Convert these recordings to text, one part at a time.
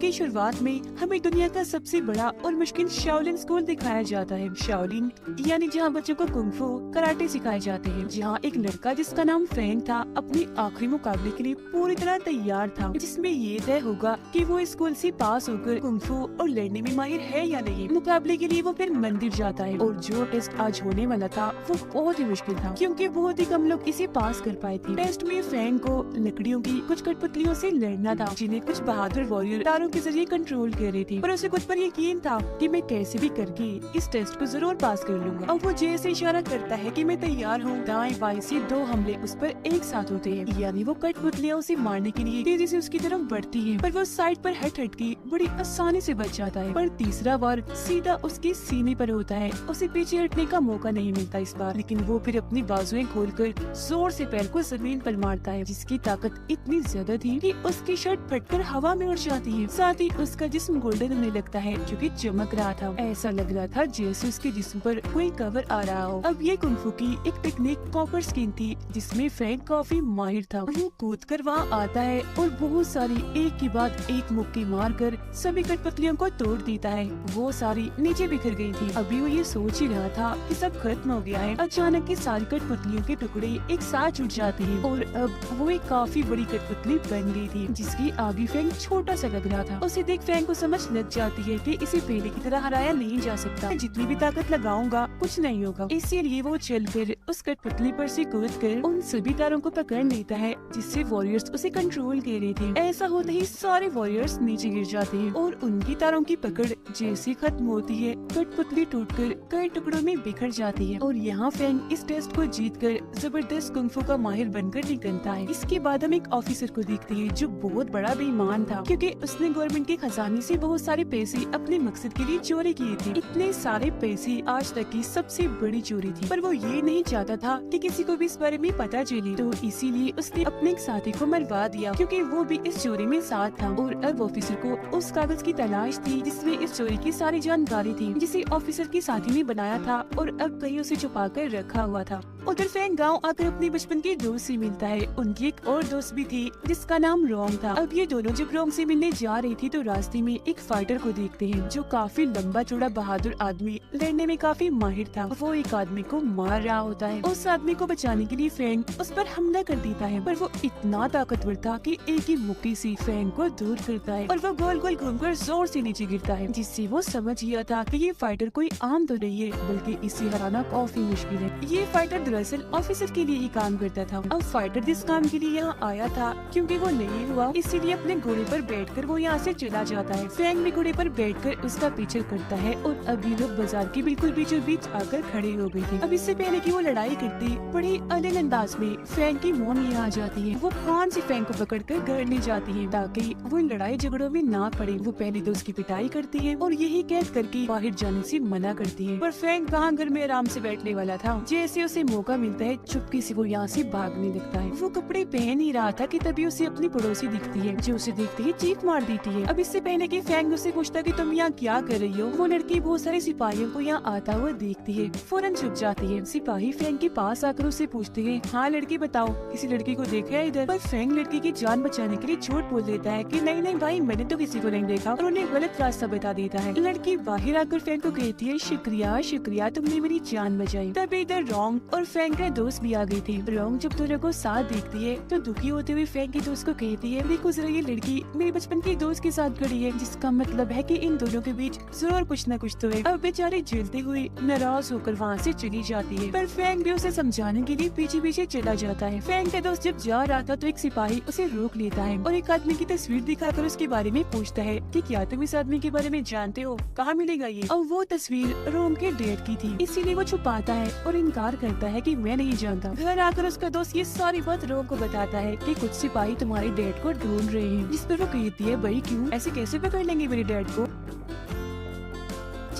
की शुरुआत में हमें दुनिया का सबसे बड़ा और मुश्किल शाओलिन स्कूल दिखाया जाता है। शाओलिन यानी जहाँ बच्चों को कुंग-फू कराटे सिखाए जाते हैं। जहाँ एक लड़का जिसका नाम फेंग था अपने आखिरी मुकाबले के लिए पूरी तरह तैयार था, जिसमें ये तय होगा कि वो स्कूल से पास होकर कुंग-फू और लड़ने में माहिर है या नहीं। मुकाबले के लिए वो फिर मंदिर जाता है और जो टेस्ट आज होने वाला था वो बहुत ही मुश्किल था, क्योंकि बहुत ही कम लोग इसे पास कर पाए थे। टेस्ट में फेंग को लकड़ियों की कुछ कठपुतलियों से लड़ना था, जिन्हें कुछ बहादुर वॉरियर तारों के जरिए कंट्रोल कर रही थी। पर उसे खुद पर यकीन था कि मैं कैसे भी करके इस टेस्ट को जरूर पास कर लूंगा। और वो जैसे इशारा करता है कि मैं तैयार हूँ, दाएं बाएं से 2 हमले उस पर एक साथ होते हैं, यानी वो कठपुतलियां उसे मारने के लिए तेजी से उसकी तरफ बढ़ती है, पर वो साइड पर हट के बड़ी आसानी से बच जाता है। पर तीसरा वार सीधा उसके सीने पर होता है, उसे पीछे हटने का मौका नहीं मिलता इस बार, लेकिन वो फिर अपनी बाजुएं खोलकर जोर से पैर को जमीन पर मारता है, जिसकी ताकत इतनी ज्यादा थी कि उसकी शर्ट फटकर हवा में उड़ जाती है। साथ ही उसका जिस्म गोल्डन होने लगता है, जो कि चमक रहा था। ऐसा लग रहा था जैसे उसके जिस्म पर कोई कवर आ रहा हो। अब ये कुंग-फू की एक टेक्निक कॉपर स्किन थी, जिसमें फेंग काफी माहिर था। वो कूद कर वहाँ आता है और बहुत सारी एक के बाद एक मुक्के मारकर सभी कठपुतलियों को तोड़ देता है। वो सारी नीचे बिखर गई थी। अभी वो ये सोच ही रहा था कि सब खत्म हो गया है, अचानक की सारी कठपुतलियों के टुकड़े एक साथ जुट जाते हैं और अब वो एक काफी बड़ी कठपुतली बन गई थी, जिसकी आगे फेंग छोटा सा लग रहा था। उसे देख फेंग को समझ लग जाती है कि इसे पहले की तरह हराया नहीं जा सकता। जितनी भी ताकत लगाऊंगा कुछ नहीं होगा। इसीलिए वो चलकर उस कठपुतली पर से कूद कर उन सभी तारों को पकड़ लेता है, जिससे वॉरियर्स उसे कंट्रोल कर रहे थे। ऐसा होते ही सारे वॉरियर्स नीचे गिर जाते हैं और उनकी तारों की पकड़ जैसे खत्म होती है, कठपुतली टूटकर कई टुकड़ों में बिखर जाती है। और यहाँ फेंग इस टेस्ट को जीतकर जबरदस्त कुंग-फू का माहिर बनकर निकलता है। इसके बाद हम एक ऑफिसर को देखते हैं जो बहुत बड़ा बेईमान था, क्योंकि उसने गवर्नमेंट के खजाने से बहुत सारे पैसे अपने मकसद के लिए चोरी किए थे। इतने सारे पैसे आज तक की सबसे बड़ी चोरी थी, पर वो ये नहीं चाहता था कि किसी को भी इस बारे में पता चले, तो इसीलिए उसने अपने एक साथी को मरवा दिया, क्योंकि वो भी इस चोरी में साथ था। और अब ऑफिसर को उस कागज की तलाश थी जिसमें इस चोरी की सारी जानकारी थी, जिसे ऑफिसर के साथी ने बनाया था और अब कहीं उसे छुपा कर रखा हुआ था। उधर फेंग गांव आकर अपने बचपन के दोस्त से मिलता है। उनकी एक और दोस्त भी थी जिसका नाम रोंग था। अब ये दोनों जब रोंग से मिलने जा रही थी तो रास्ते में एक फाइटर को देखते हैं, जो काफी लंबा चौड़ा बहादुर आदमी, लड़ने में काफी माहिर था। वो एक आदमी को मार रहा होता है। उस आदमी को बचाने के लिए फेंग उस पर हमला कर देता है, पर वो इतना ताकतवर था कि एक ही मुक्के से फेंग को दूर करता है और वो गोल गोल घूमकर जोर से नीचे गिरता है, जिससे वो समझ गया था कि ये फाइटर कोई आम तो नहीं है, बल्कि इसे हराना काफी मुश्किल है। ये फाइटर दरअसल ऑफिसर के लिए ही काम करता था। अब फाइटर जिस काम के लिए यहाँ आया था, क्योंकि वो नहीं हुआ, इसीलिए अपने घोड़े पर बैठकर वो यहाँ से चला जाता है। फेंग भी घोड़े पर बैठकर उसका पीछा करता है और अभी लोग बाजार के बिल्कुल बीचों बीच आकर खड़े हो गए थे। अब इससे पहले कि वो लड़ाई करती, बड़ी अलग अंदाज में फेंग की मॉम यहाँ आ जाती है। वो कान से फेंग को पकड़कर घर ले जाती है ताकि वो लड़ाई झगड़ों में ना पड़े। वो पहले तो उसकी पिटाई करती है और यही कैद करके बाहर जाने से मना करती है, पर फेंग कहाँ घर में आराम से बैठने वाला था। जैसे उसे मौका मिलता है चुपके से वो यहाँ से भागने लगता है। वो कपड़े पहन ही रहा था कि तभी उसे अपनी पड़ोसी दिखती है, जो उसे देखते ही चीख मार देती है। अब इससे पहले कि फेंग उससे पूछता कि तुम यहाँ क्या कर रही हो, वो लड़की बहुत सारे सिपाहियों को यहाँ आता हुआ देखती है, फौरन छुप जाती है। सिपाही फेंग के पास आकर उससे पूछते हैं, हाँ लड़की बताओ, किसी लड़की को देखा है इधर? पर फेंग लड़की की जान बचाने के लिए झूठ बोल देता है कि नहीं नहीं भाई, मैंने तो किसी को नहीं देखा, और उन्हें गलत रास्ता बता देता है। लड़की बाहर आकर फेंग को कहती है, शुक्रिया शुक्रिया, तुमने मेरी जान बचाई। तभी इधर रोंग और फेंग के दोस्त भी आ गई थी। रोंग जब दोनों को साथ देखती है तो दुखी होते हुए फेंग के दोस्त को कहती है, देखो जरा ये लड़की मेरे बचपन के दोस्त के साथ खड़ी है, जिसका मतलब है कि इन दोनों के बीच जरूर कुछ न कुछ तो है। अब बेचारी झेलते हुए नाराज होकर वहाँ से चली जाती है, पर फेंग भी उसे समझाने के लिए पीछे पीछे चला जाता है। फेंग के दोस्त जब जा रहा था तो एक सिपाही उसे रोक लेता है और एक आदमी की तस्वीर दिखाकर उसके बारे में पूछता है कि क्या तुम इस आदमी के बारे में जानते हो, कहाँ मिलेगा ये? और वो तस्वीर रोम के डैड की थी, इसीलिए वो छुपाता है और इनकार करता है कि मैं नहीं जानता। घर आकर उसका दोस्त ये सारी बात रोम को बताता है कि कुछ सिपाही तुम्हारे डैड को ढूंढ रहे हैं, जिस पर वो कहती है, भाई क्यों, ऐसे कैसे पकड़ लेंगे मेरे डैड को?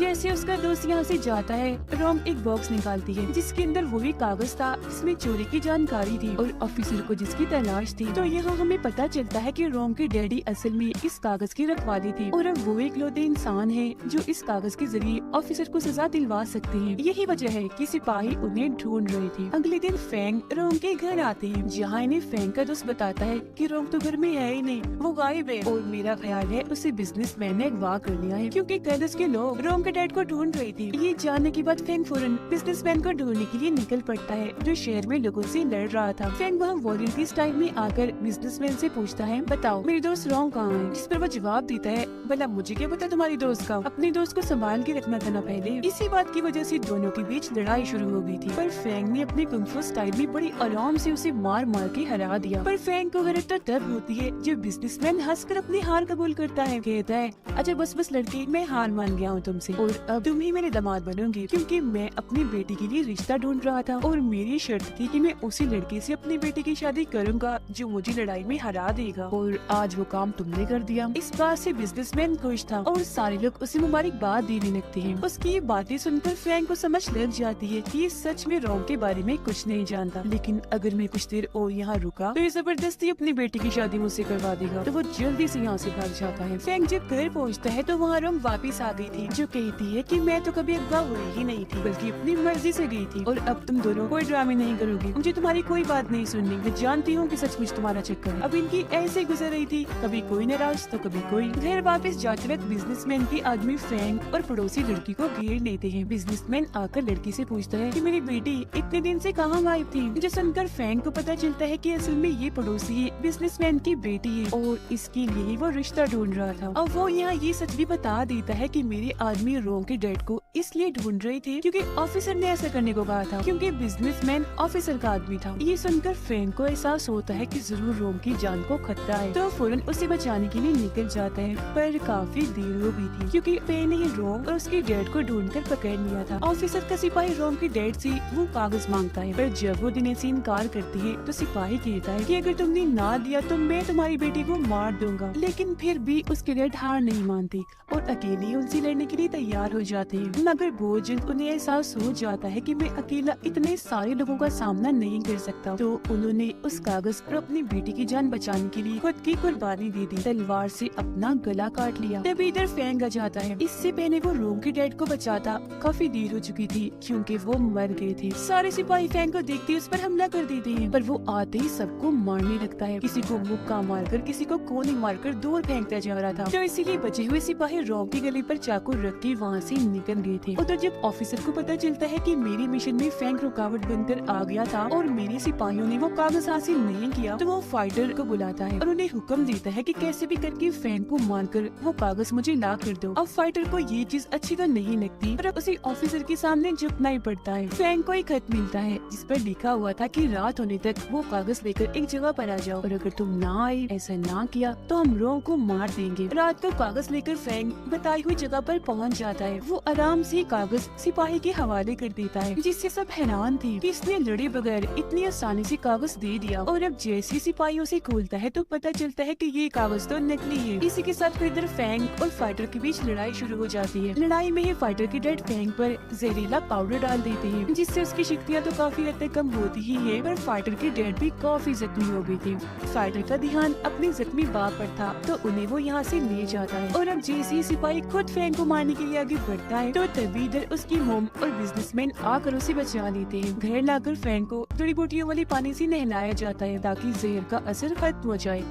जैसे उसका दोस्त यहाँ से जाता है, रोंग एक बॉक्स निकालती है जिसके अंदर वही कागज था जिसमें चोरी की जानकारी थी और ऑफिसर को जिसकी तलाश थी। तो यहाँ हमें पता चलता है कि रोंग के डैडी असल में इस कागज की रखवाली थी और अब वो इकलौते इंसान है जो इस कागज के जरिए ऑफिसर को सजा दिलवा सकते हैं। यही वजह है कि सिपाही उन्हें ढूंढ रहे थे। अगले दिन फेंग रोंग के घर आते हैं जहाँ इन्हें फेंग का दोस्त बताता है कि रोंग तो घर में है ही नहीं, वो गायब है और मेरा ख्याल है उसे बिजनेसमैन ने अगवा कर लिया है क्योंकि कल उसके लोग रोंग के डैड को ढूंढ रहे थे। ये जानने के बाद फेंग फौरन बिजनेसमैन को ढूंढने के लिए निकल पड़ता है जो शहर में लोगों से लड़ रहा था। फेंग वहाँ वॉरियर की स्टाइल में आकर बिजनेसमैन से पूछता है, बताओ मेरी दोस्त रोंग कहाँ है? जिस पर वो जवाब देता है, भला मुझे क्या पता तुम्हारी दोस्त का, अपने दोस्त को संभाल के रखना था ना पहले। इसी बात की वजह से दोनों के बीच लड़ाई शुरू हो गई थी, पर फेंग ने अपने कुंग-फू स्टाइल में बड़ी आराम से उसे मार मार के हरा दिया। पर फेंग को हैरत तो तब होती है जब बिजनेसमैन हंसकर अपनी हार कबूल करता है। कहता है, अच्छा बस लड़के, मैं हार मान गया हूँ तुमसे और अब तुम ही मेरे दामाद बनोगे क्योंकि मैं अपनी बेटी के लिए रिश्ता ढूंढ रहा था और मेरी शर्त थी कि मैं उसी लड़के से अपनी बेटी की शादी करूंगा जो मुझे लड़ाई में हरा देगा और आज वो काम तुमने कर दिया। इस बात से बिजनेसमैन खुश था और सारे लोग उसे मुबारकबाद देने लगते हैं। उसकी ये बातें सुनकर फेंग को समझ लग जाती है कि ये सच में रोंग के बारे में कुछ नहीं जानता, लेकिन अगर मैं कुछ देर और यहाँ रुका तो ये जबरदस्ती अपनी बेटी की शादी मुझसे करवा देगा, तो वो जल्दी से यहाँ से भाग जाता है। फेंग जब घर पहुँचता है तो वहाँ रोंग वापिस आ गई थी जो कहती है कि मैं तो कभी अगवा हुई ही नहीं थी बल्कि अपनी मर्जी से गई थी और अब तुम दोनों कोई ड्रामे नहीं करोगे, मुझे तुम्हारी कोई बात नहीं सुननी, मैं जानती हूँ कि सचमुच तुम्हारा चक्कर है। अब इनकी ऐसे गुजर रही थी, कभी कोई नाराज तो कभी कोई। घर वापस जाते वक्त बिजनेसमैन के आदमी फेंग और पड़ोसी लड़की को घेर लेते हैं। बिजनेसमैन आकर लड़की से पूछता है कि मेरी बेटी इतने दिन से कहाँ गायब थी। जो सुनकर फेंग को पता चलता है कि असल में ये पड़ोसी बिजनेसमैन की बेटी है और इसके लिए वो रिश्ता ढूंढ रहा था। अब वो यहाँ ये सच भी बता देता है कि मेरे आदमी रोंग के डैड को इसलिए ढूंढ रहे थे क्योंकि ऑफिसर ने ऐसा करने को कहा था, क्योंकि बिजनेसमैन ऑफिसर का आदमी था। ये सुनकर फेंग को एहसास होता है कि जरूर रोंग की जान को खतरा है, तो फौरन उसे बचाने के लिए निकल जाता है, पर काफी देर हो गई थी क्योंकि फे ने रोंग और उसके डैड को ढूंढकर पकड़ लिया था। ऑफिसर का सिपाही रोंग के डैड से वो कागज मांगता है, पर जब वो देने से इनकार करती है तो सिपाही कहता है कि अगर तुमने ना दिया तो मैं तुम्हारी बेटी को मार दूंगा। लेकिन फिर भी उसके डैड हार नहीं मानते और अकेले उनसे लड़ने के लिए तैयार हो जाते हैं, मगर बहुत जल्द उन्हें एहसास हो जाता है कि मैं अकेला इतने सारे लोगों का सामना नहीं कर सकता, तो उन्होंने उस कागज पर अपनी बेटी की जान बचाने के लिए खुद की कुर्बानी दे दी, तलवार से अपना गला काट लिया। तभी इधर फेंग आ जाता है। इससे पहले वो रोंग के डैड को बचाता काफी देर हो चुकी थी क्योंकि वो मर गए थे। सारे सिपाही फेंग को देखते उस पर हमला कर देते हैं, पर वो आते ही सबको मारने लगता है, किसी को मुक्का मारकर किसी को कोनी मारकर दूर फेंकता जा रहा था। तो इसीलिए बचे हुए सिपाही रोंग की गले पर चाकू रख के वहाँ से निकल गए थे। उधर जब ऑफिसर को पता चलता है कि मेरे मिशन में फेंग रुकावट बनकर आ गया था और मेरे सिपाहियों ने वो कागज हासिल नहीं किया, तो वो फाइटर को बुलाता है और उन्हें हुक्म देता है कि कैसे भी करके फेंग को मारकर वो कागज मुझे ला कर दो। अब फाइटर को ये चीज अच्छी तो नहीं लगती, पर अब उसे ऑफिसर के सामने झुकना ही पड़ता है। फेंग को एक खत मिलता है जिस पर लिखा हुआ था कि रात होने तक वो कागज लेकर एक जगह पर आ जाओ और अगर तुम ना आए, ऐसा ना किया तो हम रोंग को मार देंगे। रात को कागज लेकर फेंग बताई हुई जगह पर पहुंच जाता है। वो आराम से कागज सिपाही के हवाले कर देता है, जिससे सब हैरान थे कि इसने लड़े बगैर इतनी आसानी से कागज दे दिया। और अब जैसे सिपाहियों से खोलता है तो पता चलता है कि ये कागज तो नकली है। इसी के साथ फिर इधर फेंग और फाइटर के बीच लड़ाई शुरू हो जाती है। लड़ाई में ही फाइटर के डैड फेंग पर जहरीला पाउडर डाल देते हैं, जिससे उसकी शक्तियाँ तो काफी हद तक कम होती ही है, पर फाइटर के डैड भी काफी जख्मी हो गई थी। फाइटर का ध्यान अपने जख्मी बाप पर था, तो उन्हें वो यहाँ से ले जाता है। और अब जैसे ही सिपाही खुद फेंग को मारने के लिए आगे बढ़ता है तो तभी इधर उसकी मोम और बिजनेसमैन आकर उसे बचा लेते हैं। घर लाकर फेंग को जड़ी बूटियों वाले पानी से नहलाया जाता है ताकि जहर का असर खत्म हो जाए।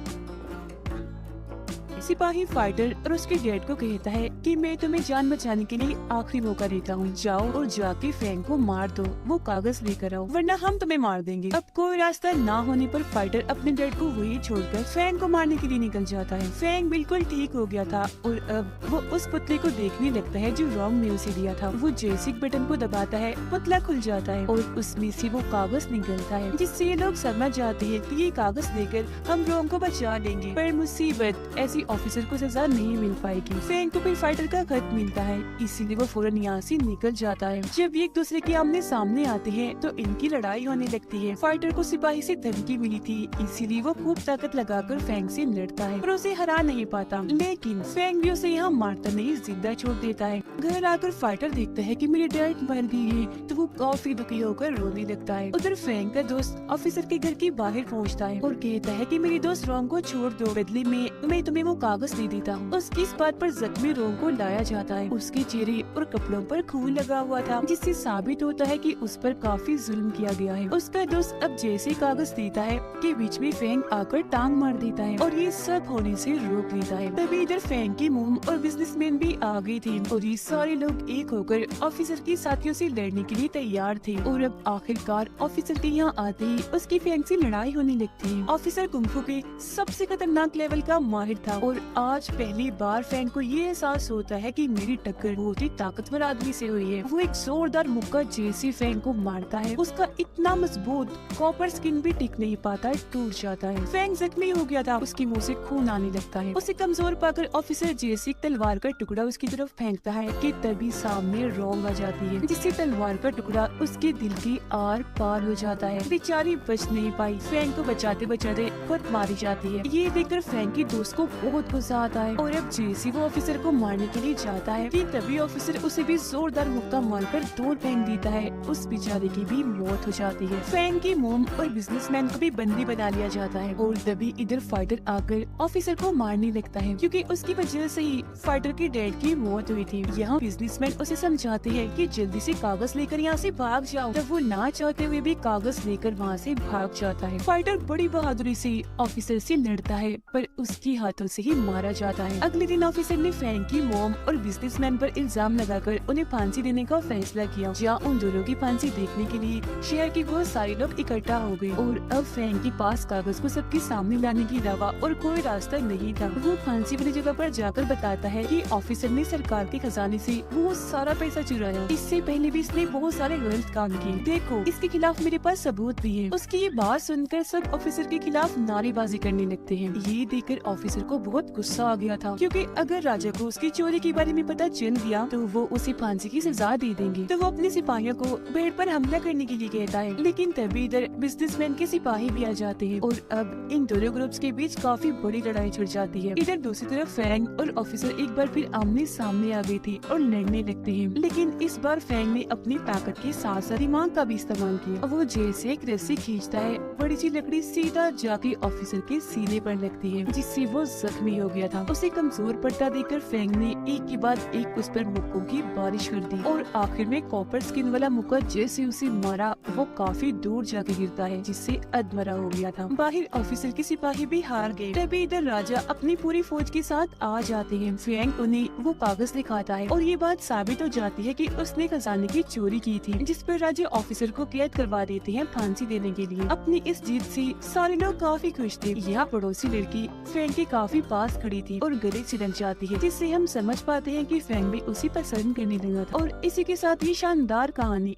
सिपाही फाइटर और उसके डैड को कहता है कि मैं तुम्हें जान बचाने के लिए आखिरी मौका देता हूँ, जाओ और जाके फेंग को मार दो, वो कागज लेकर आओ वरना हम तुम्हें मार देंगे। अब कोई रास्ता ना होने पर फाइटर अपने डैड को वही छोड़कर फेंग को मारने के लिए निकल जाता है। फेंग बिल्कुल ठीक हो गया था और अब वो उस पुतले को देखने लगता है जो रोंग ने उसे दिया था। वो जैसे बटन को दबाता है, पुतला खुल जाता है और उसमें से वो कागज निकलता है, जिससे ये लोग समझ जाते हैं कि ये कागज लेकर हम रोंग को बचा लेंगे। पर मुसीबत ऐसी ऑफिसर को सजा नहीं मिल पाएगी। फेंग को फिर फाइटर का खत मिलता है, इसीलिए वो फौरन यहाँ से निकल जाता है। जब ये एक दूसरे के आमने सामने आते हैं तो इनकी लड़ाई होने लगती है। फाइटर को सिपाही से धमकी मिली थी, इसीलिए वो खूब ताकत लगाकर फेंग से लड़ता है पर उसे हरा नहीं पाता। लेकिन फेंग भी उसे यहाँ मारता नहीं, जिंदा छोड़ देता है। घर आकर फाइटर देखता है कि मेरी डैड मर गई है तो वो काफी दुखी होकर रोने लगता है। उधर फेंग का दोस्त ऑफिसर के घर के बाहर पहुँचता है और कहता है कि मेरी दोस्त रोंग को छोड़ दो, बदले में मैं तुम्हें वो कागज दे देता हूँ। उसकी इस बात पर जख्मी रोंग को लाया जाता है। उसके चेहरे और कपड़ों पर खून लगा हुआ था, जिससे साबित होता है कि उस पर काफी जुल्म किया गया है। उसका दोस्त अब जैसे कागज देता है कि बीच में फेंग आकर टांग मार देता है और ये सब होने से रोक लेता है। तभी इधर फेंग की मोम और बिजनेसमैन भी आ गए थे और ये सारे लोग एक होकर ऑफिसर के साथियों से लड़ने के लिए तैयार थे। और अब आखिरकार ऑफिसर के यहाँ आते ही उसकी फेंग से लड़ाई होने लगती है। ऑफिसर कुंफू के सबसे खतरनाक लेवल का माहिर था और आज पहली बार फेंग को ये एहसास होता है कि मेरी टक्कर बहुत ही ताकतवर आदमी से हुई है। वो एक जोरदार मुक्का जैसे फेंग को मारता है, उसका इतना मजबूत कॉपर स्किन भी टिक नहीं पाता, टूट जाता है। फेंग जख्मी हो गया था, उसके मुंह से खून आने लगता है। उसे कमजोर पाकर ऑफिसर जैसे तलवार का टुकड़ा उसकी तरफ फेंकता है कि तभी सामने रोंग आ जाती है, जिससे तलवार का टुकड़ा उसके दिल की आर पार हो जाता है। बेचारी बच नहीं पाई, फेंग को बचाते बचाते खुद मारी जाती है। ये देखकर फेंग की दोस्त को बहुत गुस्सा आता है और अब जैसे वो ऑफिसर को मारने के लिए जाता है कि तभी ऑफिसर उसे भी जोरदार मुक्का मारकर दूर फेंक देता है। उस बेचारे की भी मौत हो जाती है। फेंग की मोम और बिजनेसमैन को भी बंदी बना लिया जाता है और तभी इधर फाइटर आकर ऑफिसर को मारने लगता है, क्योंकि उसकी वजह से ही फाइटर की डैड की मौत हुई थी। यहाँ बिजनेसमैन उसे समझाते हैं कि जल्दी से कागज लेकर यहाँ से भाग जाओ, तब वो ना चाहते हुए भी कागज लेकर वहाँ से भाग जाता है। फाइटर बड़ी बहादुरी से ऑफिसर से लड़ता है पर उसके हाथों से ही मारा जाता है। अगले दिन ऑफिसर ने फेंग की मोम और बिजनेसमैन पर इल्जाम लगाकर उन्हें फांसी देने का फैसला किया। जहाँ उन दोनों की फांसी देखने के लिए शहर के बहुत सारे लोग इकट्ठा हो गए और अब फेंग के पास कागज को सबके सामने लाने के अलावा और कोई रास्ता नहीं था। वो फांसी वाली जगह पर जाकर बताता है कि ऑफिसर ने सरकार के खजाने से वो सारा पैसा चुराया, इससे पहले भी इसने बहुत सारे गलत काम किए, देखो इसके खिलाफ मेरे पास सबूत भी है। उसकी ये बात सुनकर सब ऑफिसर के खिलाफ नारेबाजी करने लगते हैं। ये देखकर ऑफिसर को बहुत गुस्सा आ गया था, क्योंकि अगर राजा को उसकी चोरी के बारे में पता चल गया तो वो उसे फांसी की सजा दे देंगे। तो वो अपने सिपाहियों को भीड़ पर हमला करने के लिए कहता है, लेकिन तभी इधर बिजनेसमैन के सिपाही भी आ जाते हैं और अब इन दोनों ग्रुप्स के बीच काफी बड़ी लड़ाई छिड़ जाती है। इधर दूसरी तरफ फेंग और ऑफिसर एक बार फिर आमने सामने आ गई थी और लड़ने लगते हैं, लेकिन इस बार फेंग ने अपनी ताकत के साथ साथ दिमाग का भी इस्तेमाल किया। वो जैसे एक रस्सी खींचता है, बड़ी सी लकड़ी सीधा जाके ऑफिसर के सीने पर लगती है, जिससे वो जख्मी हो गया था। उसे कमजोर पट्टा देकर फेंग ने एक के बाद एक उस पर मुक्कों की बारिश कर दी और आखिर में कॉपर स्किन वाला मुक्का जैसे उसे मारा वो काफी दूर जाके गिरता है, जिससे अधमरा हो गया था। बाहर ऑफिसर के सिपाही भी हार गए। तभी इधर राजा अपनी पूरी फौज के साथ आ जाते हैं। फेंग उन्हें वो कागज दिखाता है और ये बात साबित हो जाती है कि उसने खजाने की चोरी की थी, जिस पर राजा ऑफिसर को कैद करवा देते हैं फांसी देने के लिए। अपनी इस जीत से सारे लोग काफी खुश थे। यहाँ पड़ोसी लड़की फेंग के काफी पास खड़ी थी और गले से लग जाती है, जिससे हम समझ पाते हैं कि फेंग भी उसी पसंद करने लगा था। और इसी के साथ ये शानदार कहानी